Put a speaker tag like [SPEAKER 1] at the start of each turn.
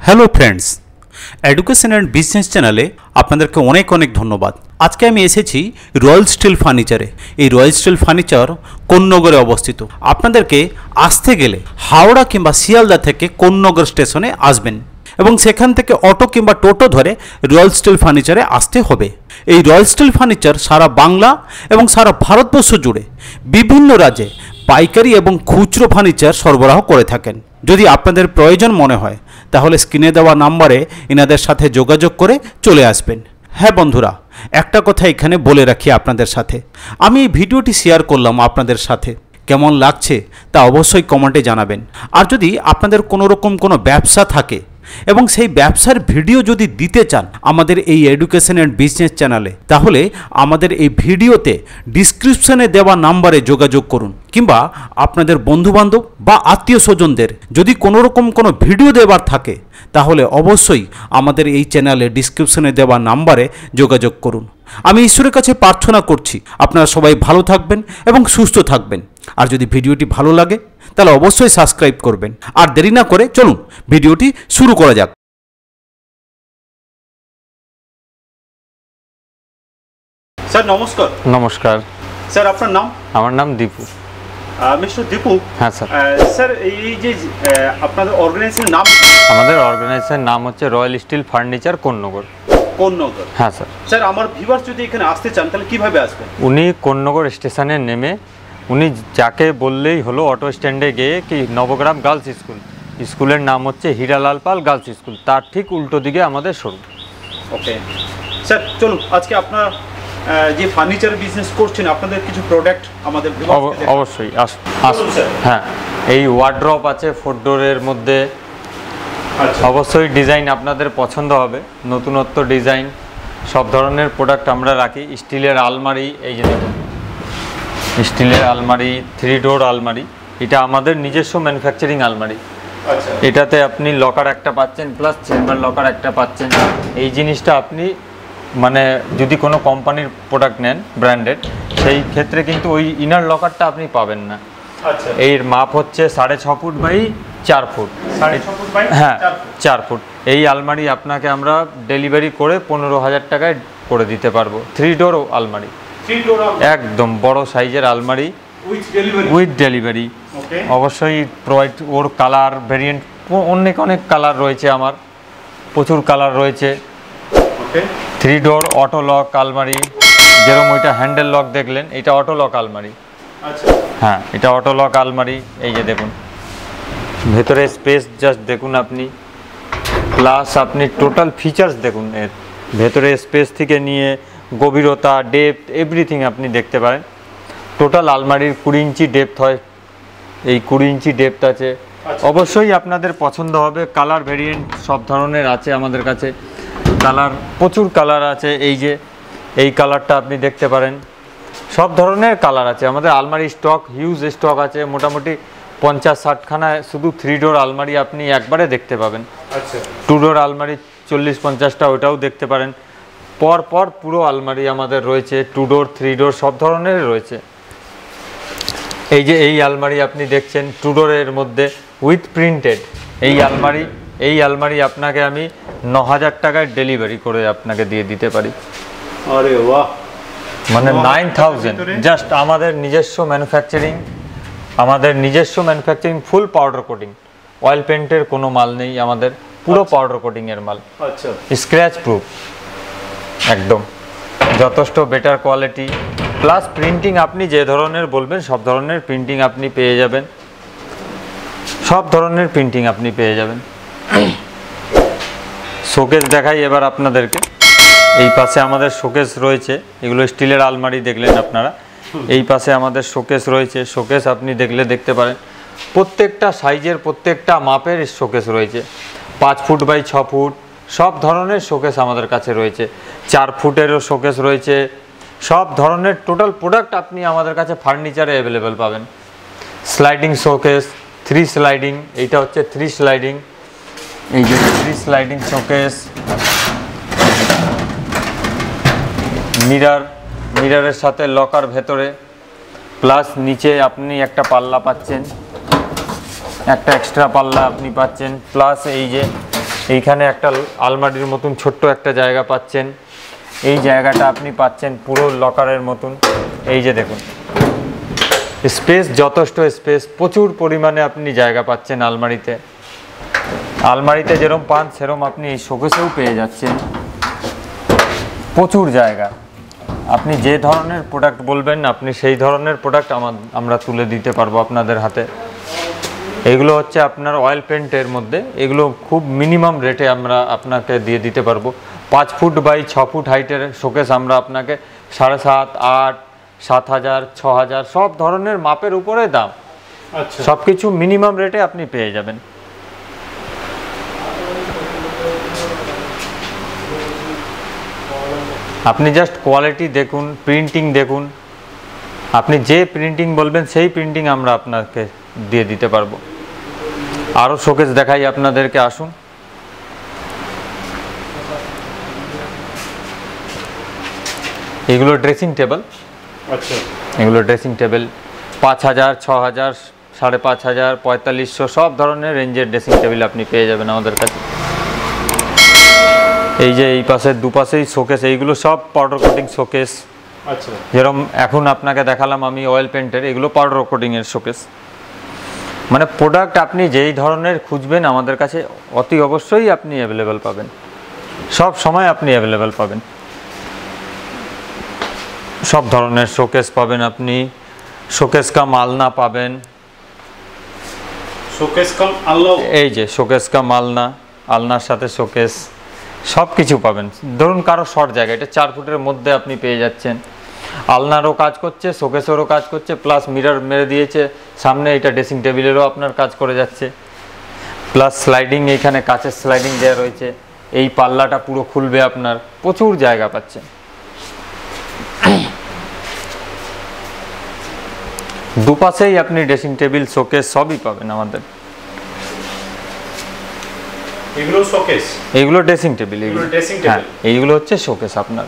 [SPEAKER 1] Hello friends, education and business চ্যানেলে আপনাদেরকে অনেক অনেক ধন্যবাদ। আজকে আমি এসেছি রয়্যাল স্টিল ফার্নিচারে। এই রয়্যাল স্টিল ফার্নিচার কোন্নগরে অবস্থিত। আপনাদেরকে আসতে গেলে হাওড়া কিংবা শিয়ালদা থেকে কোন্নগর স্টেশনে আসবেন এবং সেখান থেকে অটো কিংবা টোটো ধরে রয়্যাল স্টিল ফার্নিচারে আসতে হবে। এই রয়্যাল স্টিল ফার্নিচার সারা বাংলা এবং সারা ভারতবর্ষ জুড়ে বিভিন্ন রাজ্যে পাইকারি এবং খুচরো ফার্নিচার সরবরাহ করে থাকেন। যদি আপনাদের প্রয়োজন মনে হয় তাহলে স্ক্রিনে দেওয়া নাম্বারে এনাদের সাথে যোগাযোগ করে চলে আসবেন। হ্যাঁ বন্ধুরা, একটা কথা এখানে বলে রাখি আপনাদের সাথে, আমি এই ভিডিওটি শেয়ার করলাম আপনাদের সাথে, কেমন লাগছে তা অবশ্যই কমেন্টে জানাবেন। আর যদি আপনাদের কোনো রকম কোনো ব্যবসা থাকে এবং সেই ব্যবসার ভিডিও যদি দিতে চান আমাদের এই এডুকেশন অ্যান্ড বিজনেস চ্যানেলে, তাহলে আমাদের এই ভিডিওতে ডিসক্রিপশনে দেওয়া নাম্বারে যোগাযোগ করুন, কিংবা আপনাদের বন্ধুবান্ধব বা আত্মীয় স্বজনদের যদি কোনো রকম কোনো ভিডিও দেওয়ার থাকে তাহলে অবশ্যই আমাদের এই চ্যানেলে ডিসক্রিপশনে দেওয়া নাম্বারে যোগাযোগ করুন। আমি ঈশ্বরের কাছে প্রার্থনা করছি আপনারা সবাই ভালো থাকবেন এবং সুস্থ থাকবেন। আর যদি ভিডিওটি ভালো লাগে তাহলে অবশ্যই সাবস্ক্রাইব করবেন। আর দেরি না করে চলুন ভিডিওটি শুরু করা যাক। স্যার নমস্কার।
[SPEAKER 2] নমস্কার
[SPEAKER 1] স্যার, আপনার নাম?
[SPEAKER 2] আমার নাম দীপু।
[SPEAKER 1] মিস্টার দীপু।
[SPEAKER 2] হ্যাঁ স্যার।
[SPEAKER 1] স্যার, এই যে আপনাদের অর্গানাইজেশনের নাম?
[SPEAKER 2] আমাদের অর্গানাইজেশনের নাম হচ্ছে royal steel furniture Konnagar.
[SPEAKER 1] Konnagar?
[SPEAKER 2] হ্যাঁ স্যার।
[SPEAKER 1] স্যার, আমার ভিউয়ার্স যদি এখানে আসতে চান তাহলে কিভাবে আসবেন?
[SPEAKER 2] উনি কোন্নগর স্টেশনে নেমে উনি যাকে বললেই হলো অটো স্ট্যান্ডে গিয়ে কি নবগ্রাম গার্লস স্কুল, স্কুলের নাম হচ্ছে হীরালাল পাল গার্লস স্কুল, তার ঠিক উল্টো দিকে আমাদের শোরুম।
[SPEAKER 1] ওকে স্যার, চলুন আজকে আপনার যে ফার্নিচার বিজনেস করছেন আপনাদের কিছু প্রোডাক্ট আমাদের
[SPEAKER 2] অবশ্যই আসুন স্যার। হ্যাঁ, এই ওয়ার্ড্রপ আছে 4 ডোরের মধ্যে। অবশ্যই ডিজাইন আপনাদের পছন্দ হবে, নতুনত্ব ডিজাইন, সব ধরনের প্রোডাক্ট আমরা রাখি। স্টিলের আলমারি, এই যে দেখুন স্টিলের আলমারি, 3 ডোর আলমারি, এটা আমাদের নিজস্ব ম্যানুফ্যাকচারিং আলমারি। এটাতে আপনি লকার একটা পাচ্ছেন, প্লাস চেম্বার লকার একটা পাচ্ছেন। এই জিনিসটা আপনি মানে যদি কোনো কোম্পানির প্রোডাক্ট নেন ব্র্যান্ডেড, সেই ক্ষেত্রে কিন্তু ওই ইনার লকারটা আপনি পাবেন না। এর মাপ হচ্ছে 6.5 ফুট বাই 4 ফুট। হ্যাঁ, 4 ফুট। এই আলমারি আপনাকে আমরা ডেলিভারি করে 15,000 টাকায় করে দিতে পারবো। 3 ডোর আলমারি, একদম বড় সাইজের আলমারি উইথ ডেলিভারি। অবশ্যই প্রোভাইড। ওর কালার ভেরিয়েন্ট অনেক কালার রয়েছে, আমার প্রচুর কালার রয়েছে। 3 ডোর অটো লক আলমারি, যেরকম ওইটা হ্যান্ডেল লক দেখলেন, এটা অটো লক আলমারি। হ্যাঁ, এটা অটো লক আলমারি। এই যে দেখুন ভেতরে স্পেস জাস্ট দেখুন আপনি, প্লাস আপনি টোটাল ফিচার্স দেখুন। এর ভেতরে স্পেস থেকে নিয়ে গভীরতা, ডেপথ, এভরিথিং আপনি দেখতে পারেন। টোটাল আলমারির 20 ইঞ্চি ডেপথ হয়, এই 20 ইঞ্চি ডেপথ আছে। অবশ্যই আপনাদের পছন্দ হবে। কালার ভেরিয়েন্ট সব ধরনের আছে আমাদের কাছে, কালার প্রচুর কালার আছে। এই যে এই কালারটা আপনি দেখতে পারেন, সব ধরনের কালার আছে আমাদের। আলমারি স্টক হিউজ স্টক আছে, মোটামুটি 50-60 খানা শুধু 3 ডোর আলমারি আপনি একবারে দেখতে পাবেন। 2 ডোর আলমারি 40-50টা, ওটাও দেখতে পারেন। পর পুরো আলমারি আমাদের রয়েছে, 2 ডোর 3 ডোর সব ধরনের রয়েছে। এই যে এই আলমারি আপনি দেখছেন 2 ডোরের মধ্যে উইথ প্রিন্টেড। এই আলমারি আপনাকে আমি 9,000 টাকায় ডেলিভারি করে আপনাকে দিয়ে দিতে পারি।
[SPEAKER 1] আরে বাহ,
[SPEAKER 2] মানে 9,000 জাস্ট। আমাদের নিজস্ব ম্যানুফ্যাকচারিং ফুল পাউডার কোটিং, অয়েল পেন্টের কোনো মাল নেই আমাদের, পুরো পাউডার কোটিং এর মাল। স্ক্র্যাচ প্রুফ একদম, যথেষ্ট বেটার কোয়ালিটি, প্লাস প্রিন্টিং আপনি যে ধরনের বলবেন সব ধরনের প্রিন্টিং আপনি পেয়ে যাবেন, সব ধরনের প্রিন্টিং আপনি পেয়ে যাবেন। শোকেস দেখাই এবার আপনাদেরকে। এই পাশে আমাদের শোকেস রয়েছে, এগুলো স্টিলের আলমারি দেখলেন আপনারা। এই পাশে আমাদের শোকেস রয়েছে, শোকেস আপনি দেখতে পারেন। প্রত্যেকটা সাইজের, প্রত্যেকটা মাপের শোকেস রয়েছে। 5 ফুট বাই 6 ফুট সব ধরনের শোকেস আমাদের কাছে রয়েছে। 4 ফুটেরও শোকেস রয়েছে। সব ধরনের টোটাল প্রোডাক্ট আপনি আমাদের কাছে ফার্নিচারে অ্যাভেলেবেল পাবেন। স্লাইডিং শোকেস, 3 স্লাইডিং, এইটা হচ্ছে 3 স্লাইডিং। এই যে 3 স্লাইডিং শোকেস। মিরারের সাথে লকার ভেতরে, প্লাস নিচে আপনি একটা পাল্লা পাচ্ছেন, একটা এক্সট্রা পাল্লা আপনি পাচ্ছেন, প্লাস এই যে এইখানে একটা আলমারির মতন ছোট্ট একটা জায়গা পাচ্ছেন। এই জায়গাটা আপনি পাচ্ছেন পুরো লকারের মতন। এই যে দেখুন, স্পেস যথেষ্ট স্পেস, প্রচুর পরিমাণে আপনি জায়গা পাচ্ছেন আলমারিতে। আলমারিতে যেরকম পান সেরকম আপনি এই শোকেসেও পেয়ে যাচ্ছেন, প্রচুর জায়গা। আপনি যে ধরনের প্রোডাক্ট বলবেন আপনি সেই ধরনের প্রোডাক্ট আমরা তুলে দিতে পারবো আপনাদের হাতে। এগুলো হচ্ছে আপনার অয়েল পেন্টের মধ্যে, এগুলো খুব মিনিমাম রেটে আমরা আপনাকে দিয়ে দিতে পারবো। 5 ফুট বাই 6 ফুট হাইটের শোকেস আমরা আপনাকে 7.5, 8, 7,000, 6,000 সব ধরনের মাপের উপরে দাম।
[SPEAKER 1] আচ্ছা,
[SPEAKER 2] সব কিছু মিনিমাম রেটে আপনি পেয়ে যাবেন। আপনি জাস্ট কোয়ালিটি দেখুন, প্রিন্টিং দেখুন, আপনি যে প্রিন্টিং বলবেন সেই প্রিন্টিং আমরা আপনাকে দিয়ে দিতে পারবো। আরও শোকেস দেখাই আপনাদেরকে, আসুন। এগুলো ড্রেসিং টেবিল।
[SPEAKER 1] আচ্ছা,
[SPEAKER 2] এগুলো ড্রেসিং টেবিল 5,000, 6,000, 5,500, 4,500 সব ধরনের রেঞ্জের ড্রেসিং টেবিল আপনি পেয়ে যাবেন আমাদের কাছে। এই যে এই পাশের দুপাশেই শোকেস, এইগুলো সব পাউডার কোটিং শোকেস।
[SPEAKER 1] আচ্ছা,
[SPEAKER 2] যেরকম এখন আপনাকে দেখালাম আমি অয়েল পেন্টের, এগুলো পাউডার কোটিংয়ের শোকেস। মানে প্রোডাক্ট আপনি যেই ধরনের খুঁজবেন আমাদের কাছে অতি অবশ্যই আপনি অ্যাভেলেবেল পাবেন, সব সময় আপনি অ্যাভেলেবেল পাবেন। সব ধরনের শোকেস পাবেন আপনি, শোকেস কাম আলনা পাবেন।
[SPEAKER 1] শোকেস কাম আলনা,
[SPEAKER 2] এই যে শোকেস কাম আলনা, আলনার সাথে শোকেস সব কিছু পাবেন। ধরুন কারো শর্ট জায়গা, এটা 4 ফুটের মধ্যে আপনি পেয়ে যাচ্ছেন। আলনারও কাজ করছে, শোকেসেরও কাজ করছে, প্লাস মিরর মেরে দিয়েছে সামনে, এটা ড্রেসিং টেবিলেরও আপনার কাজ করে যাচ্ছে। প্লাস স্লাইডিং, এইখানে কাচের স্লাইডিং দেওয়া রয়েছে, এই পাল্লাটা পুরো খুলবে আপনার, প্রচুর জায়গা পাচ্ছেন। দুপাশেই আপনি ড্রেসিং টেবিল, শোকেস সবই পাবেন আমাদের।
[SPEAKER 1] এগুলো শোকেস,
[SPEAKER 2] এইগুলো ড্রেসিং টেবিল,
[SPEAKER 1] এগুলো ড্রেসিং
[SPEAKER 2] হ্যাঁ
[SPEAKER 1] টেবিল,
[SPEAKER 2] এইগুলো হচ্ছে শোকেস আপনার।